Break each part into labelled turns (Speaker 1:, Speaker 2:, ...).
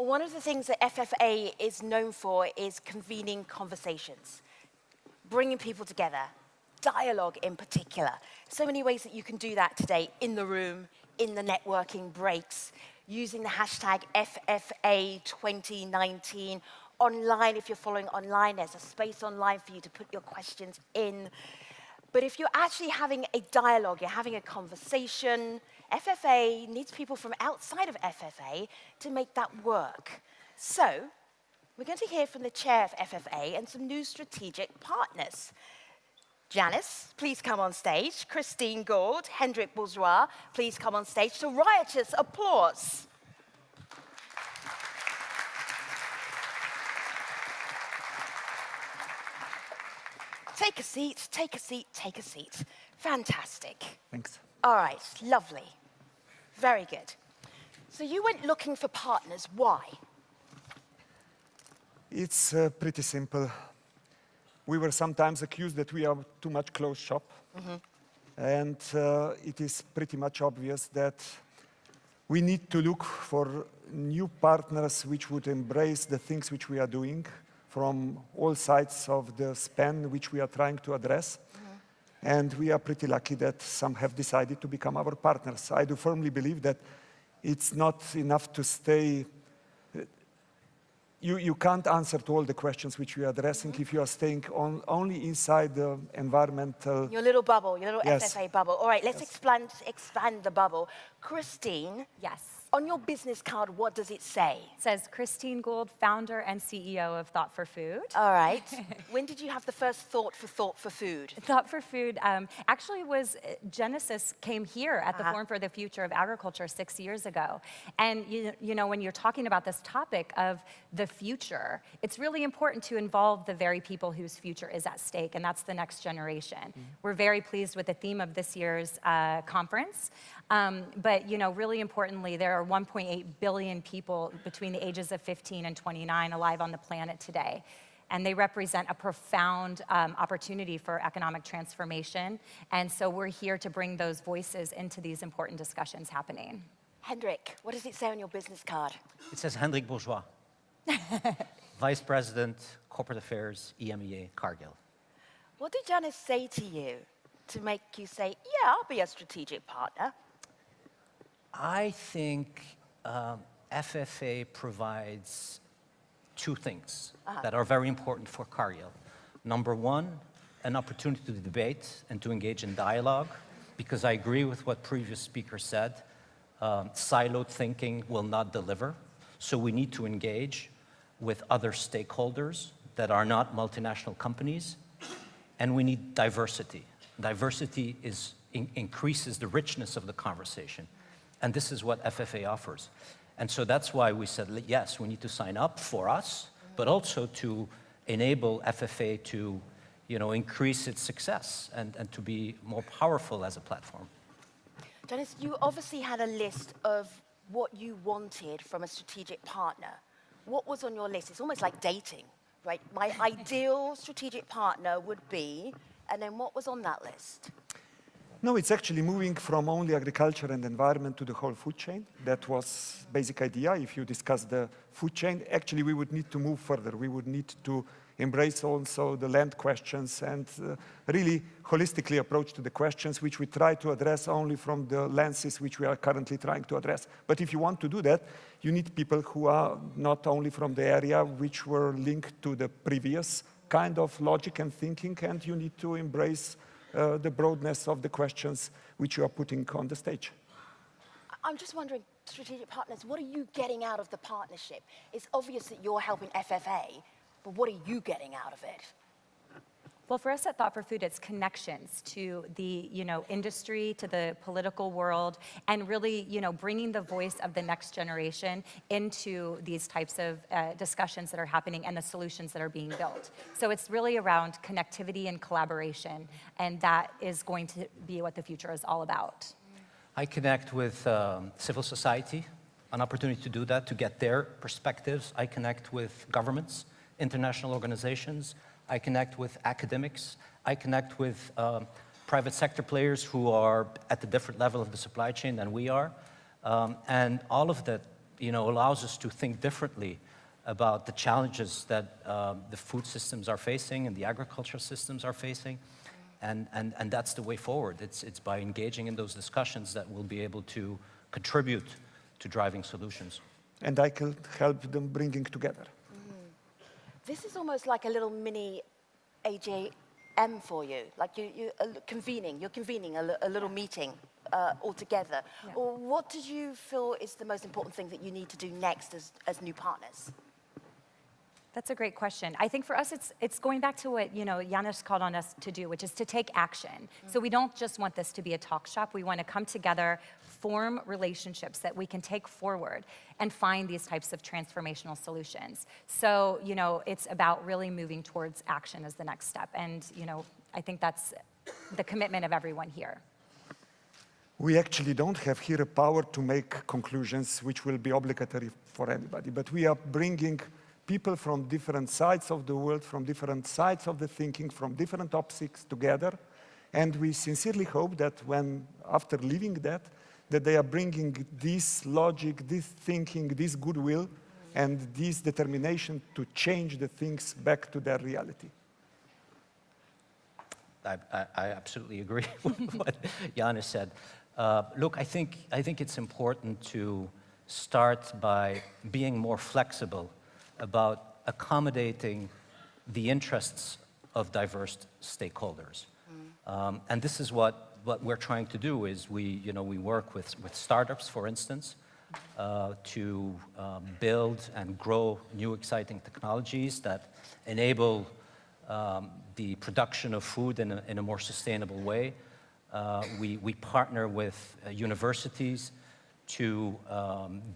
Speaker 1: One of the things that FFA is known for is convening conversations, bringing people together, dialogue in particular. So many ways that you can do that today in the room, in the networking breaks, using the hashtag FFA2019, online, if you're following online, there's a space online for you to put your questions in. But if you're actually having a dialogue, you're having a conversation, FFA needs people from outside of FFA to make that work. So, we're going to hear from the chair of FFA and some new strategic partners. Janice, please come on stage. Christine Gould, Hendrik Bourgeois, please come on stage to riotous applause. Take a seat, take a seat, take a seat. Fantastic.
Speaker 2: Thanks.
Speaker 1: All right, lovely. Very good. So you went looking for partners. Why?
Speaker 2: It's pretty simple. We were sometimes accused that we are too much closed shop. And it is pretty much obvious that we need to look for new partners which would embrace the things which we are doing from all sides of the span which we are trying to address. And we are pretty lucky that some have decided to become our partners. I do firmly believe that it's not enough to stay. You can't answer to all the questions which we are addressing if you are staying only inside the environmental...
Speaker 1: Your little bubble, your little
Speaker 2: Yes.
Speaker 1: FFA bubble. All right, let's expand the bubble. Christine,
Speaker 3: Yes.
Speaker 1: on your business card, what does it say?
Speaker 3: It says Christine Gould, founder and CEO of Thought for Food.
Speaker 1: All right. When did you have the first thought for food?
Speaker 3: Thought for Food actually was, Genesis came here at the Forum for the Future of Agriculture 6 years ago. And you know, when you're talking about this topic of the future, it's really important to involve the very people whose future is at stake, and that's the next generation. We're very pleased with the theme of this year's conference. But you know, really importantly, there are 1.8 billion people between the ages of 15 and 29 alive on the planet today. And they represent a profound opportunity for economic transformation. And so we're here to bring those voices into these important discussions happening.
Speaker 1: Hendrik, what does it say on your business card?
Speaker 4: It says Hendrik Bourgeois, Vice President, Corporate Affairs, EMEA, Cargill.
Speaker 1: What did Janice say to you to make you say, yeah, I'll be a strategic partner?
Speaker 4: I think FFA provides two things that are very important for Cargill. Number one, an opportunity to debate and to engage in dialogue, because I agree with what previous speaker said. Siloed thinking will not deliver, so we need to engage with other stakeholders that are not multinational companies, and we need diversity. Diversity increases the richness of the conversation. And this is what FFA offers. And so that's why we said, yes, we need to sign up for us, but also to enable FFA to, you know, increase its success and to be more powerful as a platform.
Speaker 1: Janice, you obviously had a list of what you wanted from a strategic partner. What was on your list? It's almost like dating, right? My ideal strategic partner would be, and then what was on that list?
Speaker 2: No, it's actually moving from only agriculture and environment to the whole food chain. That was basic idea. If you discuss the food chain, actually we would need to move further. We would need to embrace also the land questions and really holistically approach to the questions which we try to address only from the lenses which we are currently trying to address. But if you want to do that, you need people who are not only from the area which were linked to the previous kind of logic and thinking, and you need to embrace the broadness of the questions which you are putting on the stage.
Speaker 1: I'm just wondering, strategic partners, what are you getting out of the partnership? It's obvious that you're helping FFA, but what are you getting out of it?
Speaker 3: Well, for us at Thought for Food, it's connections to the, you know, industry, to the political world, and really, you know, bringing the voice of the next generation into these types of discussions that are happening and the solutions that are being built. So it's really around connectivity and collaboration, and that is going to be what the future is all about.
Speaker 4: I connect with civil society, an opportunity to do that, to get their perspectives. I connect with governments, international organizations. I connect with academics. I connect with private sector players who are at a different level of the supply chain than we are. And all of that, allows us to think differently about the challenges that the food systems are facing and the agricultural systems are facing. And that's the way forward. It's by engaging in those discussions that we'll be able to contribute to driving solutions.
Speaker 2: And I can help them bringing together.
Speaker 1: This is almost like a little mini AGM for you, like you're convening a little meeting all together.
Speaker 3: Yeah.
Speaker 1: Or what did you feel is the most important thing that you need to do next as new partners?
Speaker 3: That's a great question. I think for us, it's going back to what Janis called on us to do, which is to take action. So we don't just want this to be a talk shop. We want to come together, form relationships that we can take forward and find these types of transformational solutions. So it's about really moving towards action as the next step. And I think that's the commitment of everyone here.
Speaker 2: We actually don't have here a power to make conclusions which will be obligatory for anybody, but we are bringing people from different sides of the world, from different sides of the thinking, from different topics together. And we sincerely hope that after leaving that they are bringing this logic, this thinking, this goodwill, and this determination to change the things back to their reality.
Speaker 4: I absolutely agree with what Janis said. Look, I think it's important to start by being more flexible about accommodating the interests of diverse stakeholders. And this is what we're trying to do is we work with startups, for instance, to build and grow new exciting technologies that enable the production of food in a more sustainable way. We partner with universities to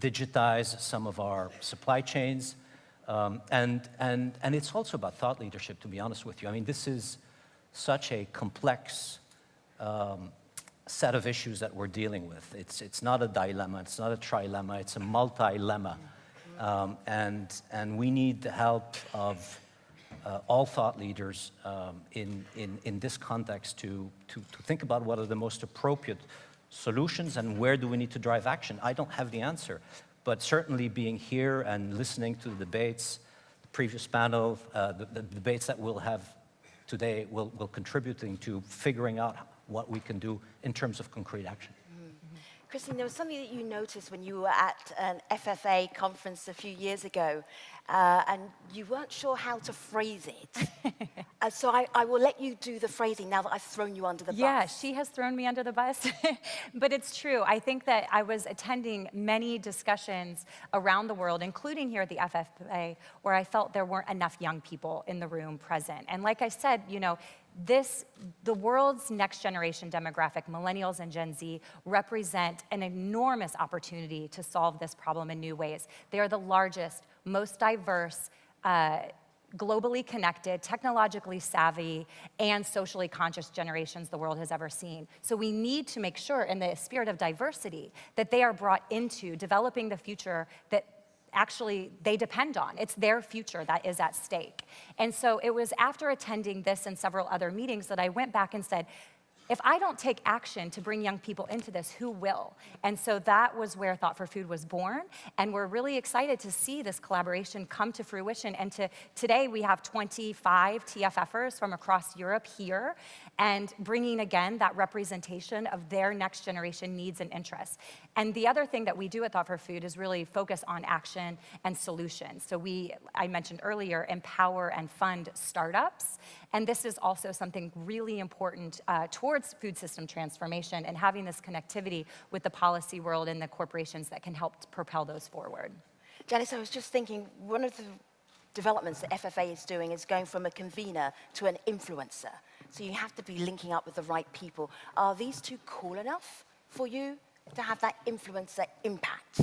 Speaker 4: digitize some of our supply chains. And it's also about thought leadership, to be honest with you. I mean, this is such a complex set of issues that we're dealing with. It's not a dilemma, it's not a trilemma, it's a multi-lemma. And we need the help of all thought leaders in this context to think about what are the most appropriate solutions and where do we need to drive action. I don't have the answer. But certainly being here and listening to the debates, the previous panel, the debates that we'll have today will contributing to figuring out what we can do in terms of concrete action.
Speaker 1: Christine, there was something that you noticed when you were at an FFA conference a few years ago, and you weren't sure how to phrase it. So I will let you do the phrasing now that I've thrown you under the bus.
Speaker 3: Yeah, she has thrown me under the bus. But it's true. I think that I was attending many discussions around the world, including here at the FFA, where I felt there weren't enough young people in the room present. And like I said, the world's next generation demographic, millennials and Gen Z, represent an enormous opportunity to solve this problem in new ways. They are the largest, most diverse, globally connected, technologically savvy, and socially conscious generations the world has ever seen. So we need to make sure, in the spirit of diversity, that they are brought into developing the future that actually they depend on. It's their future that is at stake. And so it was after attending this and several other meetings that I went back and said, if I don't take action to bring young people into this, who will? And so that was where Thought for Food was born. And we're really excited to see this collaboration come to fruition. And today we have 25 TFFers from across Europe here, and bringing, again, that representation of their next generation needs and interests. And the other thing that we do at Thought for Food is really focus on action and solutions. So I mentioned earlier, empower and fund startups. And this is also something really important towards food system transformation and having this connectivity with the policy world and the corporations that can help to propel those forward.
Speaker 1: Janice, I was just thinking, one of the developments that FFA is doing is going from a convener to an influencer. So you have to be linking up with the right people. Are these two cool enough for you to have that influencer impact?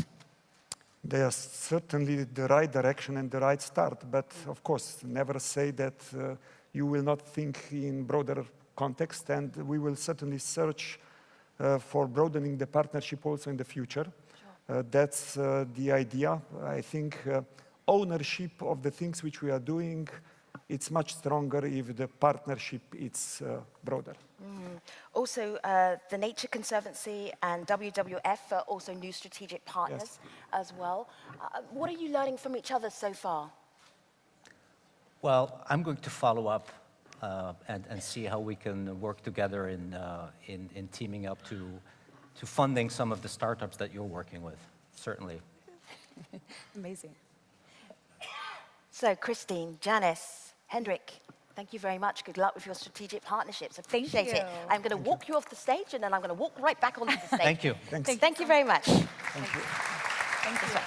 Speaker 2: They are certainly the right direction and the right start, but of course, never say that you will not think in broader context, and we will certainly search for broadening the partnership also in the future. Sure. That's the idea. I think ownership of the things which we are doing, it's much stronger if the partnership is broader.
Speaker 1: Also, the Nature Conservancy and WWF are also new strategic partners as well. What are you learning from each other so far?
Speaker 4: Well, I'm going to follow up and see how we can work together in teaming up to funding some of the startups that you're working with, certainly.
Speaker 3: Amazing.
Speaker 1: So, Christine, Janice, Hendrik, thank you very much. Good luck with your strategic partnerships. Appreciate it.
Speaker 3: you.
Speaker 1: I'm going to walk you off the stage, and then I'm going to walk right back onto the stage.
Speaker 4: Thank you.
Speaker 2: Thanks.
Speaker 1: Thank you very much.
Speaker 2: Thank you.
Speaker 3: Thank you.